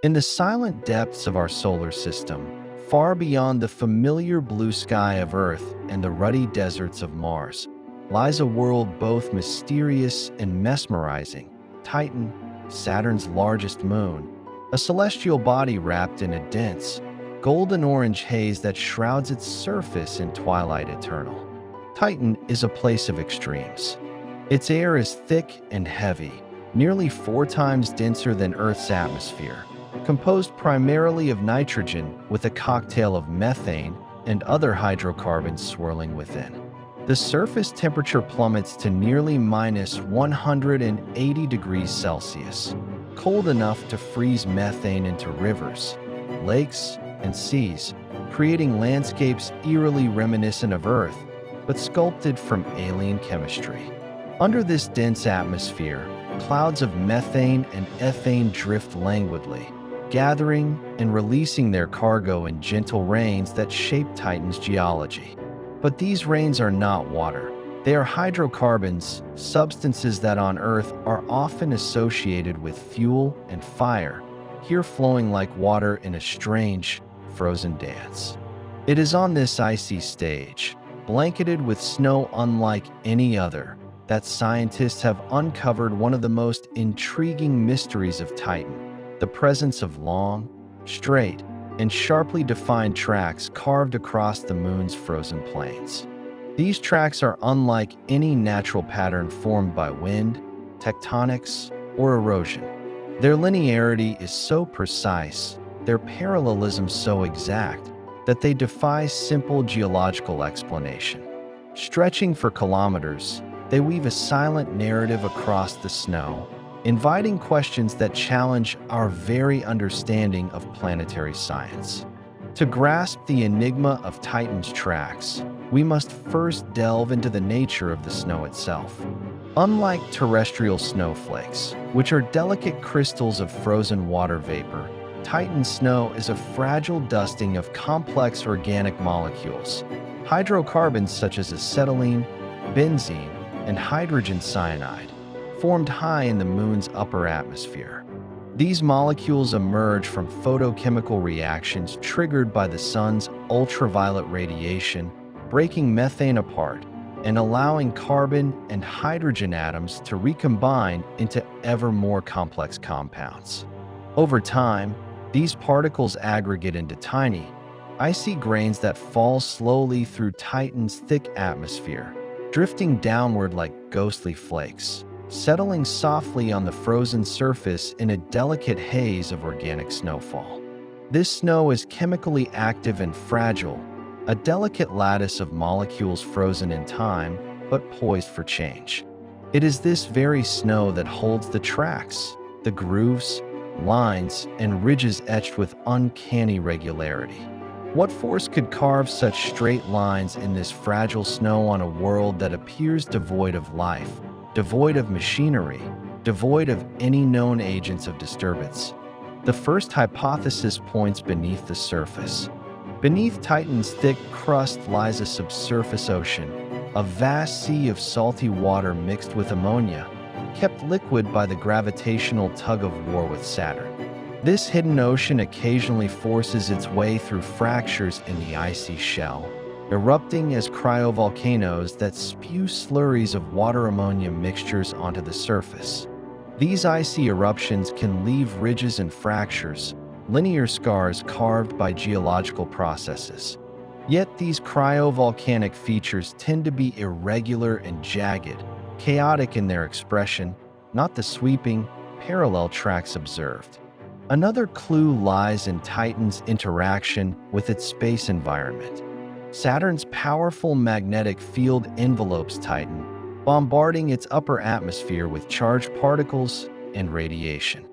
In the silent depths of our solar system, far beyond the familiar blue sky of Earth and the ruddy deserts of Mars, lies a world both mysterious and mesmerizing. Titan, Saturn's largest moon, a celestial body wrapped in a dense, golden-orange haze that shrouds its surface in twilight eternal. Titan is a place of extremes. Its air is thick and heavy, nearly 4 times denser than Earth's atmosphere, composed primarily of nitrogen with a cocktail of methane and other hydrocarbons swirling within. The surface temperature plummets to nearly minus 180 degrees Celsius, cold enough to freeze methane into rivers, lakes, and seas, creating landscapes eerily reminiscent of Earth, but sculpted from alien chemistry. Under this dense atmosphere, clouds of methane and ethane drift languidly, gathering and releasing their cargo in gentle rains that shape Titan's geology. But these rains are not water. They are hydrocarbons, substances that on Earth are often associated with fuel and fire, here flowing like water in a strange, frozen dance. It is on this icy stage, blanketed with snow unlike any other, that scientists have uncovered one of the most intriguing mysteries of Titan: the presence of long, straight, and sharply defined tracks carved across the moon's frozen plains. These tracks are unlike any natural pattern formed by wind, tectonics, or erosion. Their linearity is so precise, their parallelism so exact, that they defy simple geological explanation. Stretching for kilometers, they weave a silent narrative across the snow, inviting questions that challenge our very understanding of planetary science. To grasp the enigma of Titan's tracks, we must first delve into the nature of the snow itself. Unlike terrestrial snowflakes, which are delicate crystals of frozen water vapor, Titan snow is a fragile dusting of complex organic molecules, hydrocarbons such as acetylene, benzene, and hydrogen cyanide, formed high in the moon's upper atmosphere. These molecules emerge from photochemical reactions triggered by the sun's ultraviolet radiation, breaking methane apart and allowing carbon and hydrogen atoms to recombine into ever more complex compounds. Over time, these particles aggregate into tiny, icy grains that fall slowly through Titan's thick atmosphere, drifting downward like ghostly flakes, settling softly on the frozen surface in a delicate haze of organic snowfall. This snow is chemically active and fragile, a delicate lattice of molecules frozen in time, but poised for change. It is this very snow that holds the tracks, the grooves, lines, and ridges etched with uncanny regularity. What force could carve such straight lines in this fragile snow on a world that appears devoid of life, devoid of machinery, devoid of any known agents of disturbance? The first hypothesis points beneath the surface. Beneath Titan's thick crust lies a subsurface ocean, a vast sea of salty water mixed with ammonia, kept liquid by the gravitational tug-of-war with Saturn. This hidden ocean occasionally forces its way through fractures in the icy shell, erupting as cryovolcanoes that spew slurries of water-ammonia mixtures onto the surface. These icy eruptions can leave ridges and fractures, linear scars carved by geological processes. Yet these cryovolcanic features tend to be irregular and jagged, chaotic in their expression, not the sweeping, parallel tracks observed. Another clue lies in Titan's interaction with its space environment. Saturn's powerful magnetic field envelopes Titan, bombarding its upper atmosphere with charged particles and radiation.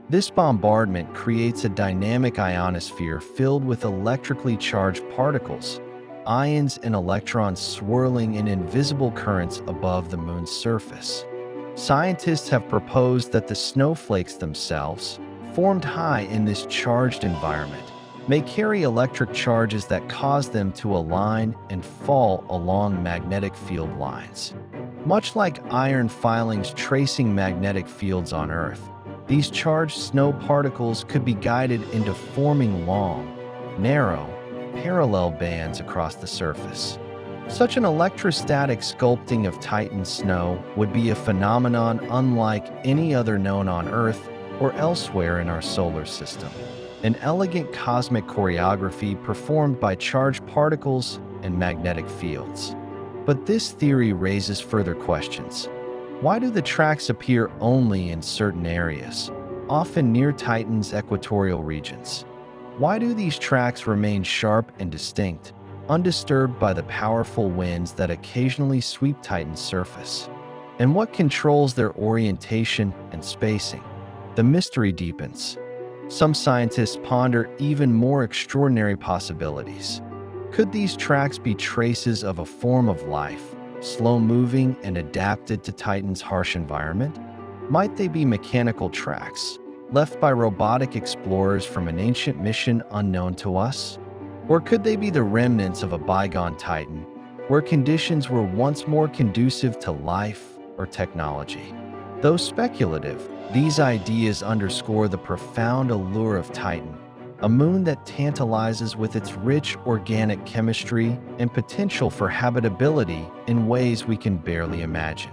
This bombardment creates a dynamic ionosphere filled with electrically charged particles, ions and electrons swirling in invisible currents above the moon's surface. Scientists have proposed that the snowflakes themselves, formed high in this charged environment, may carry electric charges that cause them to align and fall along magnetic field lines. Much like iron filings tracing magnetic fields on Earth, These charged snow particles could be guided into forming long, narrow, parallel bands across the surface. Such an electrostatic sculpting of Titan snow would be a phenomenon unlike any other known on Earth or elsewhere in our solar system. An elegant cosmic choreography performed by charged particles and magnetic fields. But this theory raises further questions. Why do the tracks appear only in certain areas, often near Titan's equatorial regions? Why do these tracks remain sharp and distinct, undisturbed by the powerful winds that occasionally sweep Titan's surface? And what controls their orientation and spacing? The mystery deepens. Some scientists ponder even more extraordinary possibilities. Could these tracks be traces of a form of life, slow-moving and adapted to Titan's harsh environment? Might they be mechanical tracks, left by robotic explorers from an ancient mission unknown to us? Or could they be the remnants of a bygone Titan, where conditions were once more conducive to life or technology? Though speculative, these ideas underscore the profound allure of Titan, a moon that tantalizes with its rich organic chemistry and potential for habitability in ways we can barely imagine.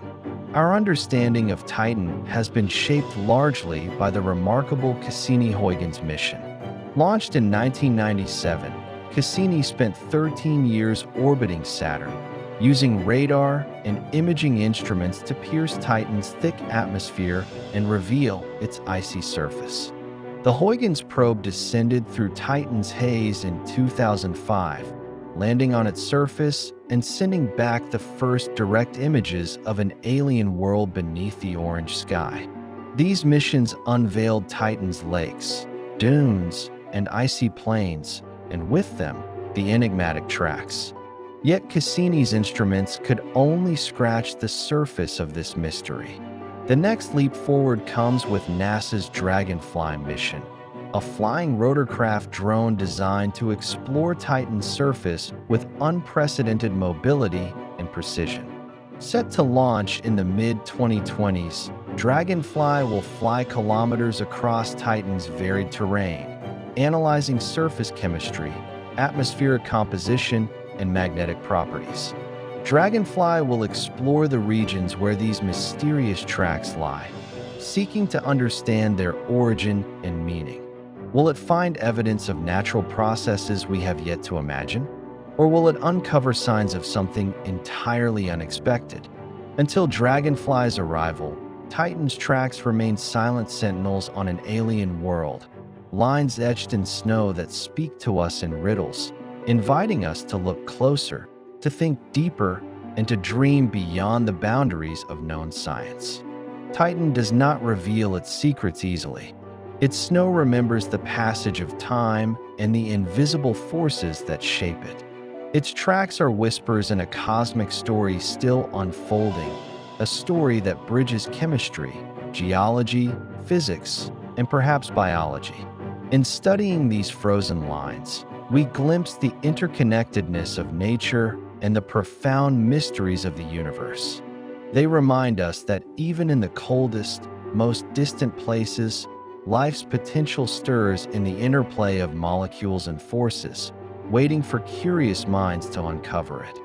Our understanding of Titan has been shaped largely by the remarkable Cassini-Huygens mission. Launched in 1997, Cassini spent 13 years orbiting Saturn, using radar and imaging instruments to pierce Titan's thick atmosphere and reveal its icy surface. The Huygens probe descended through Titan's haze in 2005, landing on its surface and sending back the first direct images of an alien world beneath the orange sky. These missions unveiled Titan's lakes, dunes, and icy plains, and with them, the enigmatic tracks. Yet Cassini's instruments could only scratch the surface of this mystery. The next leap forward comes with NASA's Dragonfly mission, a flying rotorcraft drone designed to explore Titan's surface with unprecedented mobility and precision. Set to launch in the mid-2020s, Dragonfly will fly kilometers across Titan's varied terrain, analyzing surface chemistry, atmospheric composition, and magnetic properties. Dragonfly will explore the regions where these mysterious tracks lie, seeking to understand their origin and meaning. Will it find evidence of natural processes we have yet to imagine? Or will it uncover signs of something entirely unexpected? Until Dragonfly's arrival, Titan's tracks remain silent sentinels on an alien world, lines etched in snow that speak to us in riddles, inviting us to look closer, to think deeper, and to dream beyond the boundaries of known science. Titan does not reveal its secrets easily. Its snow remembers the passage of time and the invisible forces that shape it. Its tracks are whispers in a cosmic story still unfolding, a story that bridges chemistry, geology, physics, and perhaps biology. In studying these frozen lines, we glimpse the interconnectedness of nature and the profound mysteries of the universe. They remind us that even in the coldest, most distant places, life's potential stirs in the interplay of molecules and forces, waiting for curious minds to uncover it.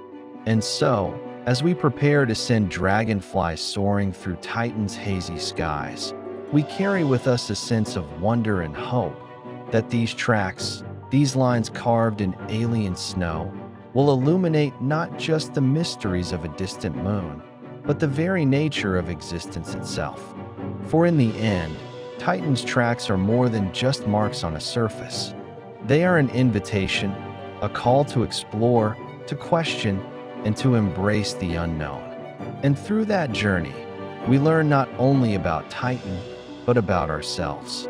And so, as we prepare to send Dragonfly soaring through Titan's hazy skies, we carry with us a sense of wonder and hope that these tracks, these lines carved in alien snow, will illuminate not just the mysteries of a distant moon, but the very nature of existence itself. For in the end, Titan's tracks are more than just marks on a surface. They are an invitation, a call to explore, to question, and to embrace the unknown. And through that journey, we learn not only about Titan, but about ourselves.